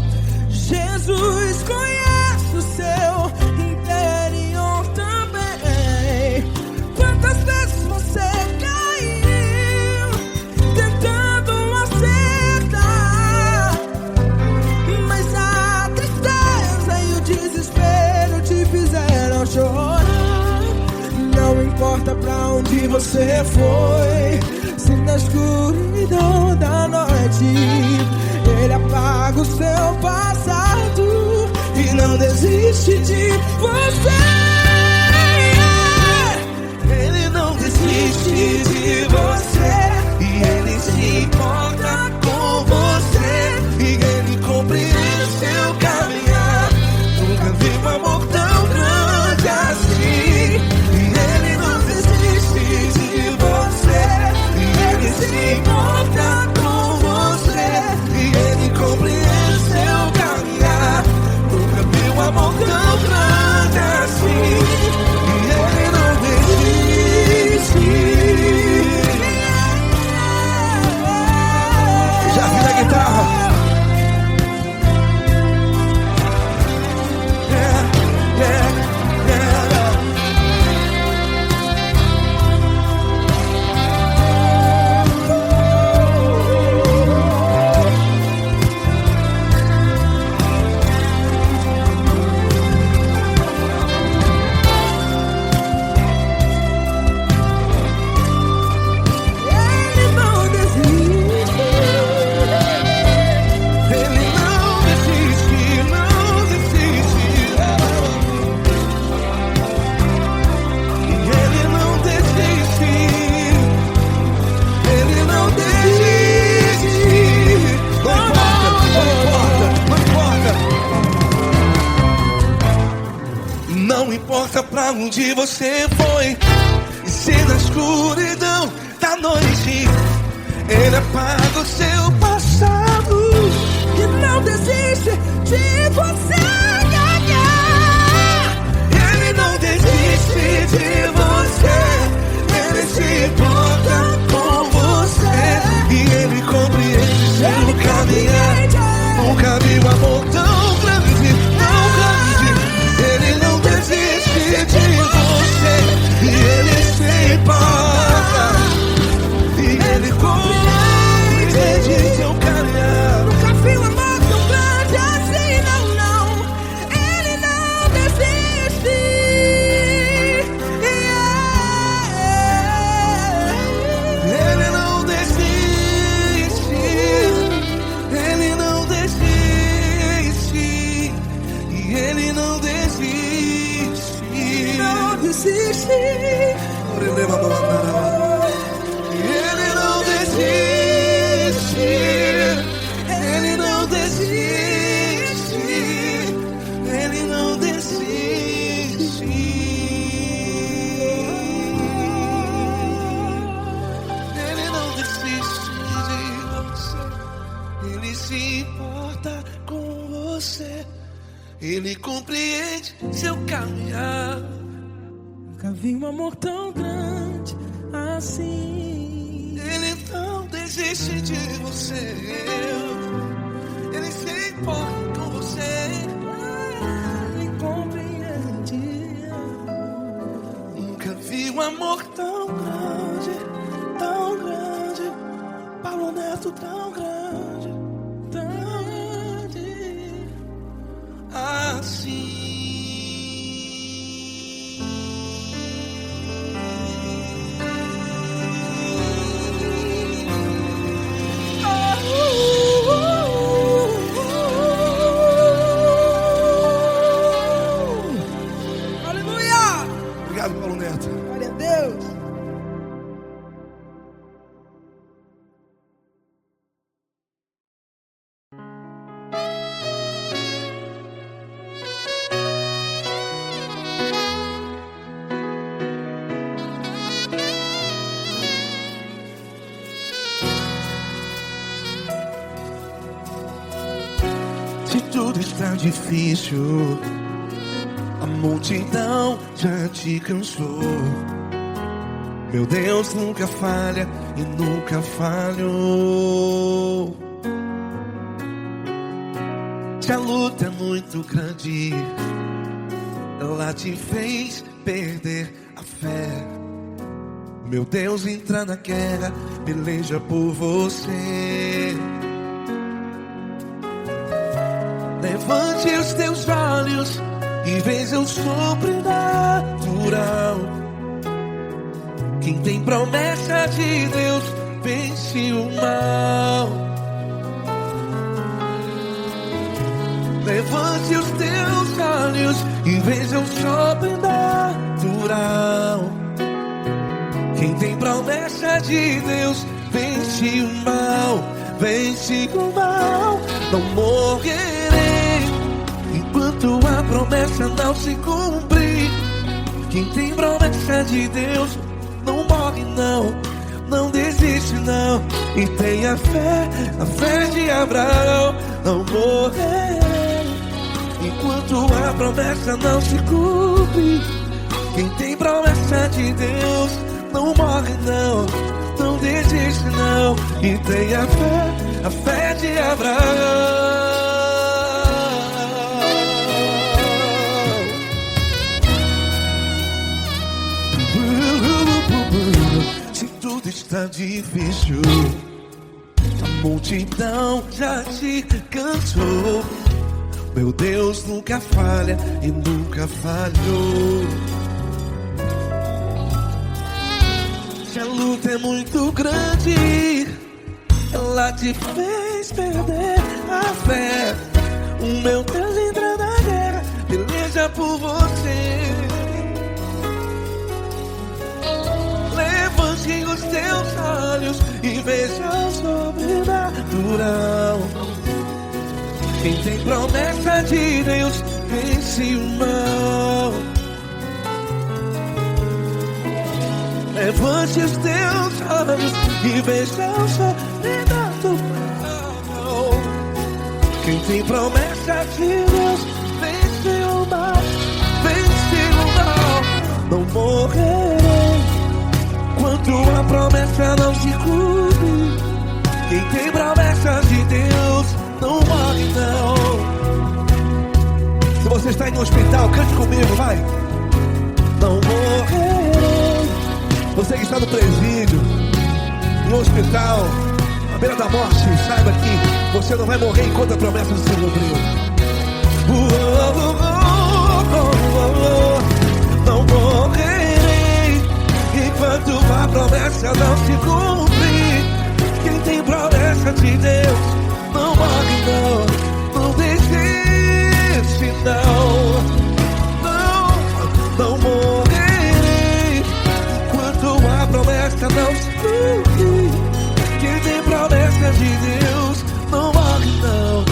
Jesus conhece o seu interior também. Quantas vezes você caiu tentando acertar, mas a tristeza e o desespero te fizeram chorar. Não importa pra onde você foi, se na escuridão da noite Ele apaga o seu passado e não desiste de você. Ele não desiste de você, e Ele se importa com você, e Ele compreende seu caminhar. Nunca vi um amor tão grande assim, e Ele não desiste de você, e Ele se importa com você, e Ele compreende seu caminhar. Nunca vi um amor tão grande assim, e Ele não desiste. Já vi a guitarra. Ele não desiste. Ele não desiste, não desiste. Ele não desiste. Ele não desiste. Não importa, não importa. Não importa pra onde você foi, e se na escuridão da noite Ele apaga o seu passado E não desiste de você. Ele não desiste de você, Ele se importa com você, e Ele compreende seu caminhar. Nunca vi um amor tão grande, tão grande. Ele não desiste de você, e Ele se importa, e Ele compreende seu caminhar. Nunca vi um amor tão grande assim, não, não. Ele não desiste. Ele não desiste, Ele não desiste, e Ele não desiste. Não desiste. Ele não desiste, Ele não desiste, Ele não desiste. Ele não desiste de você, Ele se importa com você, Ele compreende seu caminhar. Nunca vi um amor tão grande assim. Ele não desiste de você, Ele se importa com você, Ele compreende. Nunca vi um amor tão grande, tão grande. Paulo Neto tão grande, tão grande assim. tudo está difícil, a multidão já te cansou. Meu Deus nunca falha e nunca falhou. Se a luta é muito grande, ela te fez perder a fé. Meu Deus entra na guerra, peleja por você. Levante os teus olhos e veja o sobrenatural. Quem tem promessa de Deus vence o mal. Levante os teus olhos e veja o sobrenatural. Quem tem promessa de Deus vence o mal. Vence o mal. Não morrerei enquanto a promessa não se cumprir. Quem tem promessa de Deus não morre não, não desiste não. E tenha fé, a fé de Abraão. Não morrerei enquanto a promessa não se cumpre. Quem tem promessa de Deus não morre não, não desiste não. E tenha fé, a fé de Abraão. Se tudo está difícil, a multidão já te cansou. Meu Deus nunca falha e nunca falhou. Se a luta é muito grande, ela te fez perder a fé. O meu Deus entra na guerra, peleja por você. Levante os teus olhos e veja o sobrenatural. Quem tem promessa de Deus vence o mal. Levante os teus olhos e veja o sobrenatural. Quem tem promessa de Deus vence o mal. Vence o mal. Não morrerei enquanto a promessa não se cumpre. Quem tem promessa de Deus não morre não. Se você está em um hospital, cante comigo, vai. Não morrerei. Você que está no presídio, no hospital, à beira da morte, saiba que você não vai morrer enquanto a promessa não se cumpriu. Não morrerei enquanto a promessa não se cumprir. Quem tem promessa de Deus não morre não, não desiste não. Não morrerei enquanto a promessa não se cumprir. Quem tem promessa de Deus não morre não,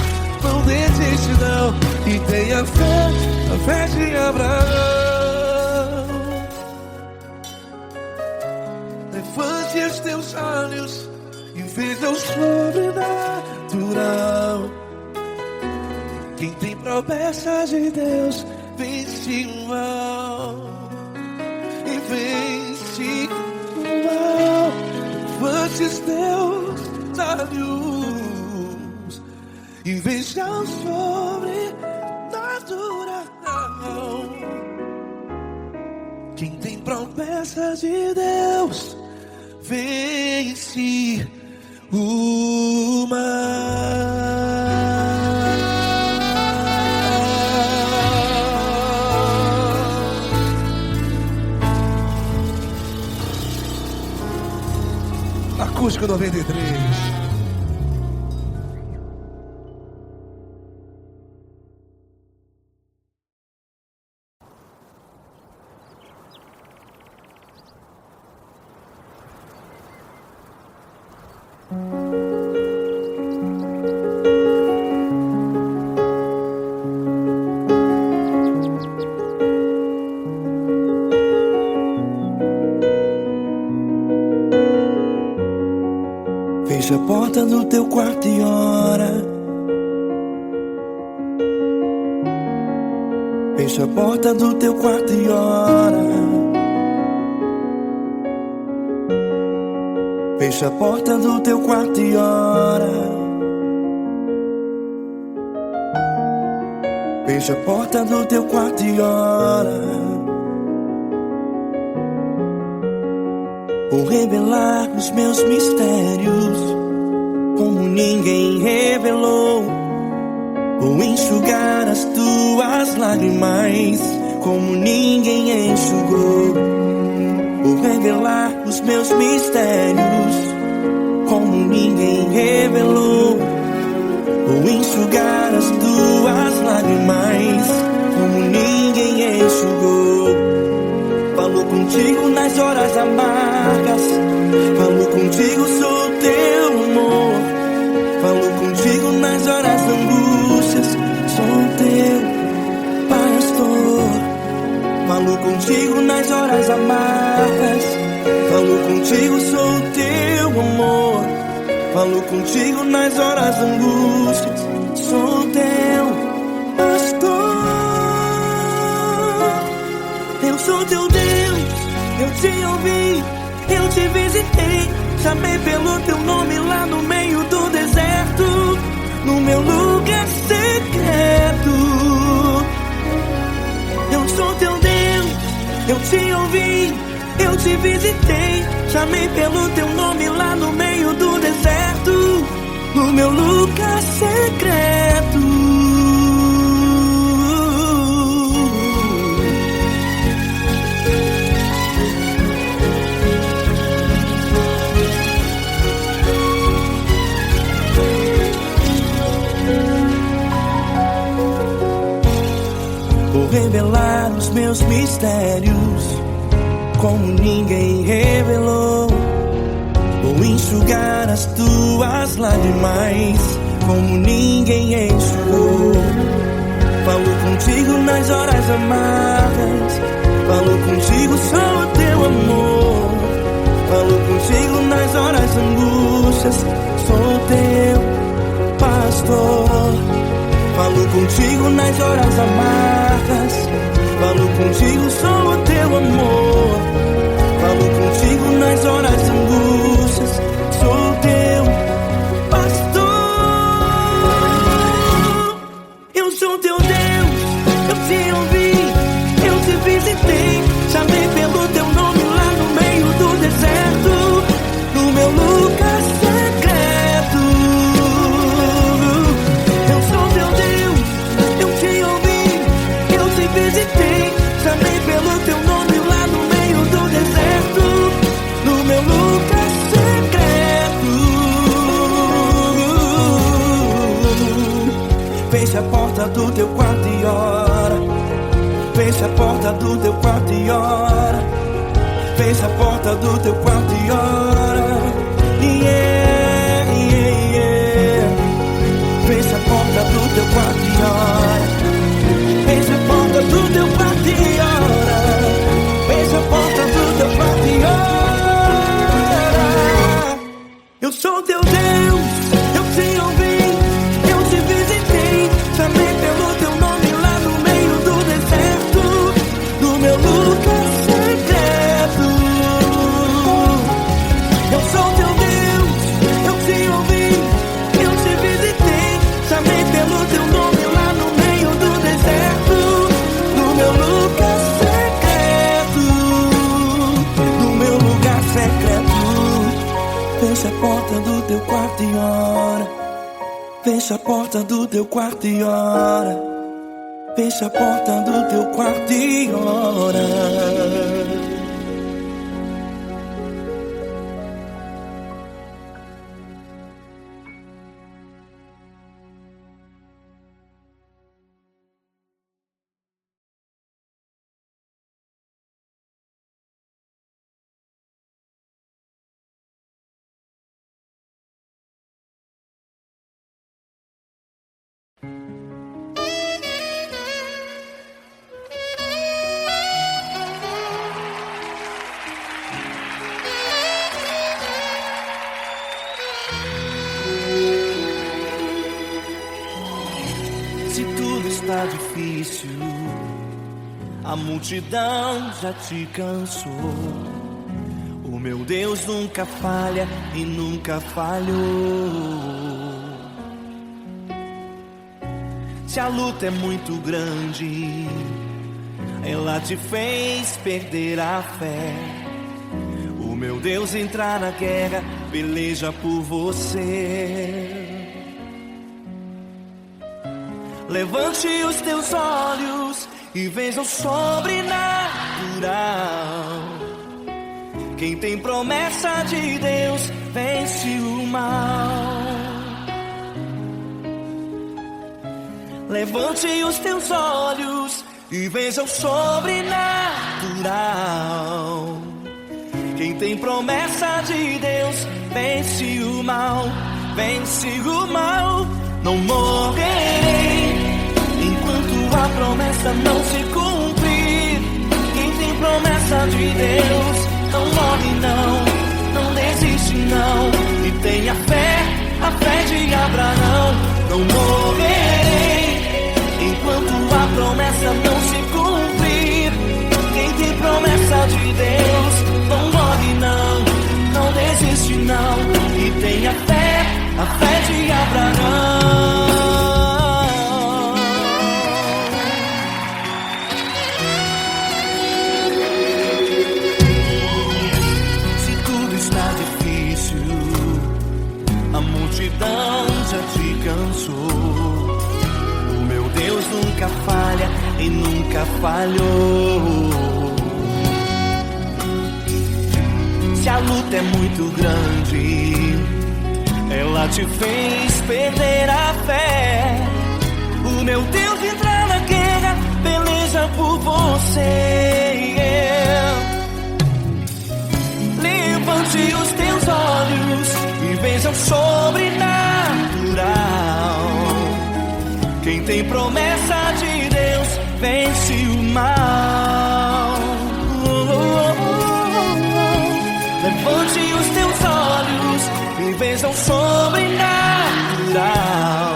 não desiste não. E tenha fé, a fé de Abraão. Levante os teus olhos e veja o sobrenatural. Quem tem promessa de Deus vence o mal. E vence o mal. Levante os teus olhos e veja o sobrenatural. Quem tem promessa de Deus vence o mal. Acústico 93. Fecha a porta do teu quarto e ora. Fecha a porta do teu quarto e ora. Fecha a porta do teu quarto e ora. Fecha a porta do teu quarto e ora. Vou revelar os meus mistérios como ninguém revelou. Vou enxugar as tuas lágrimas como ninguém enxugou. Vou revelar os meus mistérios como ninguém revelou. Vou enxugar as tuas lágrimas como ninguém enxugou. Falo contigo nas horas amargas, falo contigo, sou teu amor. Falo contigo nas horas angústias, sou teu pastor. Falo contigo nas horas amargas, falo contigo, sou teu amor. Falo contigo nas horas angústias, sou teu pastor. Eu sou teu Deus, eu te ouvi, eu te visitei. Chamei pelo teu nome lá no meio do deserto, no meu lugar secreto. Eu sou teu Deus, eu te ouvi, eu te visitei. Chamei pelo teu nome lá no meio do deserto, no meu lugar secreto. Vou revelar os meus mistérios como ninguém revelou. Vou enxugar as tuas lágrimas como ninguém enxugou. Falo contigo nas horas amargas, falo contigo, sou teu amor. Falo contigo nas horas angústias, sou teu pastor. Falo contigo nas horas amargas, falo contigo, sou o teu amor. Falo contigo nas horas angústias, sou teu pastor. Eu sou teu Deus, eu te ouvi, eu te visitei. Chamei pelo teu nome lá no meio do deserto, no meu lugar secreto. Eu sou teu Deus, eu te ouvi, eu te visitei. Chamei pelo teu nome lá no meio do deserto, no meu lugar secreto. Fecha a porta do teu quarto e ora. Fecha a porta do teu quarto e ora. Fecha a porta do teu quarto e ora. Yeah, yeah, yeah. Fecha a porta do teu quarto e ora. Fecha a porta do teu quarto e ora. Fecha a porta do teu quarto e ora. Eu sou teu Deus, eu te ouvi, eu te visitei. Chamei pelo teu nome lá no meio do deserto, no meu lugar secreto. Eu sou teu Deus, eu te ouvi, eu te visitei. Chamei pelo teu nome lá no meio do deserto, no meu lugar secreto, no meu lugar secreto. Fecha a porta do teu quarto e ora. Fecha a porta do teu quarto e ora. Fecha a porta do teu quarto e ora. Se tudo está difícil, A multidão já te cansou. O meu Deus nunca falha e nunca falhou. Se a luta é muito grande, ela te fez perder a fé. O meu Deus entrar na guerra, peleja por você. Levante os teus olhos e veja o sobrenatural. Quem tem promessa de Deus vence o mal. Levante os teus olhos e veja o sobrenatural. Quem tem promessa de Deus vence o mal, vence o mal. Não morrerei enquanto a promessa não se cumprir. Quem tem promessa de Deus não morre não desiste não. E tenha fé, a fé de Abraão. Não morrerei enquanto a promessa não se cumprir. Quem tem promessa de Deus não morre não desiste não. E tenha fé, a fé de Abraão. Se tudo está difícil, a multidão já te cansou. Deus nunca falha e nunca falhou. Se a luta é muito grande, ela te fez perder a fé. O meu Deus entra na guerra, peleja por você. Levante os teus olhos e veja o sobrenatural. Quem tem promessa de Deus vence o mal. Levante os teus olhos e veja o sobrenatural.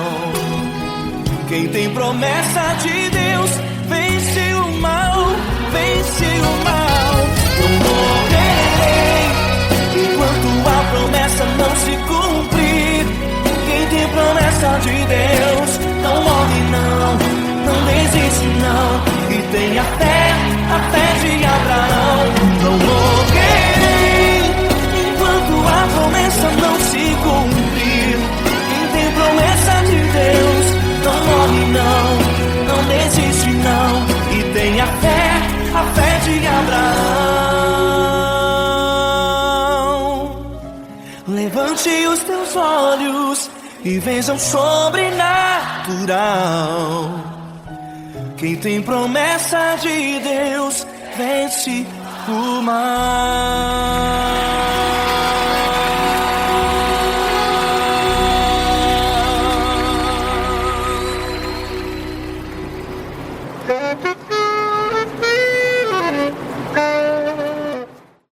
Quem tem promessa de Deus vence o mal, vence o mal. Não morrerei enquanto a promessa não se cumprir. Quem tem promessa de Deus não morre não desiste não. E tenha fé, a fé de Abraão. Não morrerei enquanto a promessa não se cumprir. Quem tem promessa de Deus não morre não desiste não. E tenha fé, a fé de Abraão. Levante os teus olhos e veja o sobrenatural. Quem tem promessa de Deus vence o mal.